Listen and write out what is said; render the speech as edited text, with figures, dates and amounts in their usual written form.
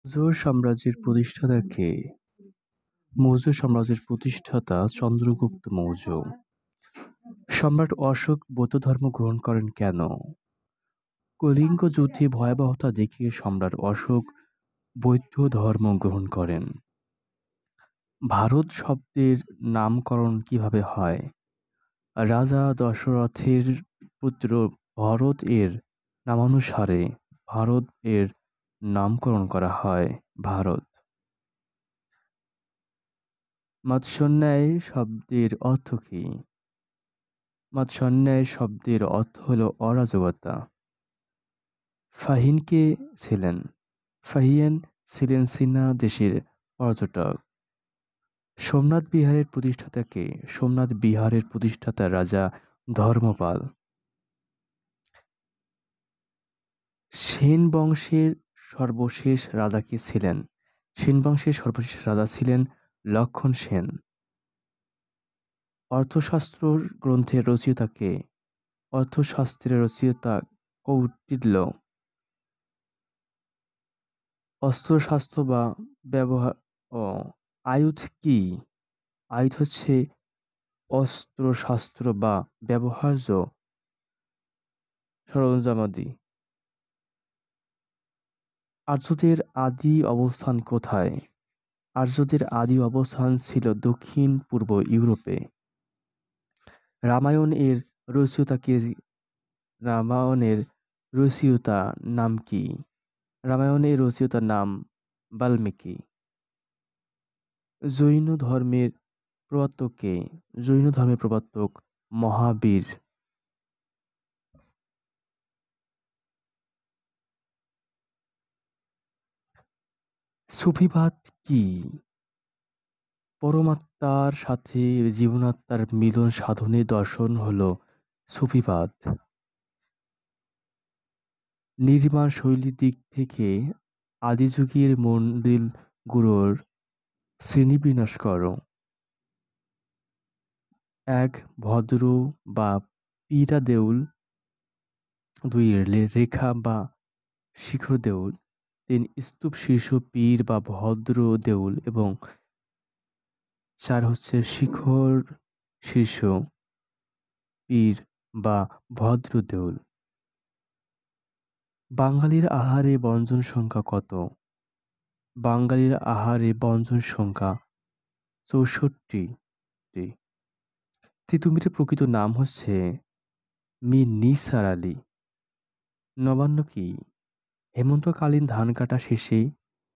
মৌর্য সাম্রাজ্যের প্রতিষ্ঠাতা কে? মৌর্য সাম্রাজ্যের প্রতিষ্ঠাতা চন্দ্রগুপ্ত মৌর্য। সম্রাট অশোক বৌদ্ধধর্ম গ্রহণ করেন কেন? কলিঙ্গ যুদ্ধে ভয়াবহতা দেখে সম্রাট অশোক বৌদ্ধ ধর্ম গ্রহণ করেন। ভারত শব্দের নামকরণ কিভাবে হয়? রাজা দশরথের পুত্র ভরত এর নামানুসারে ভারত এর নামকরণ করা হয় ভারত। মৎস্যোন্যায় শব্দের অর্থ কী? মৎস্যোন্যায় শব্দের অর্থ হল অরাজকতা। ফাহিয়ান কে ছিলেন? ফাহিয়ান ছিলেন চীনা দেশের পর্যটক। সোমনাথ বিহারের প্রতিষ্ঠাতা কে? সোমনাথ বিহারের প্রতিষ্ঠাতা রাজা ধর্মপাল। সেন বংশের সর্বশেষ রাজা কে ছিলেন? সেন বংশের সর্বশেষ রাজা ছিলেন লক্ষণ সেন। অর্থশাস্ত্র গ্রন্থের রচয়িতা কে? অর্থশাস্ত্রের রচয়িতা কৌটিল্য। অস্ত্রশস্ত্র বা ব্যবহার ও আয়ুধ কি? আয়ুধ হচ্ছে অস্ত্রশস্ত্র বা ব্যবহার্য সরঞ্জামাদি। আর্যদের আদি অবস্থান কোথায়? আর্যদের আদি অবস্থান ছিল দক্ষিণ পূর্ব ইউরোপে। রামায়ণ এর রচয়িতা কে? রামায়ণের রচয়িতা নাম কি? রামায়ণের রচয়িতার নাম বাল্মীকি। জৈন ধর্মের প্রবর্তক কে? জৈন ধর্মের প্রবর্তক মহাবীর। সুফিবাদ কি? পরমাত্মার সাথে জীবাত্মার মিলন সাধনের দর্শন হল সুফিবাদ। নির্মাণ শৈলীর দিক থেকে আদিযুগের মন্দিরগুলোর শ্রেণীবিন্যাস করো। এক, ভদ্র বা পীড়া দেউল। দুই, রেখা বা শিখর দেউল। তিন, স্তূপ শীর্ষ পীর বা ভদ্র দেউল এবং চার হচ্ছে শিখর শীর্ষ পীর বা ভদ্র দেউল। বাঙালির আহারে ব্যঞ্জন সংখ্যা কত? বাঙালির আহারে ব্যঞ্জন সংখ্যা ৬৪টি। তিতুমিরের প্রকৃত নাম হচ্ছে মীর নিসার আলী। নবান্ন কি? হেমন্তকালীন ধান কাটা শেষে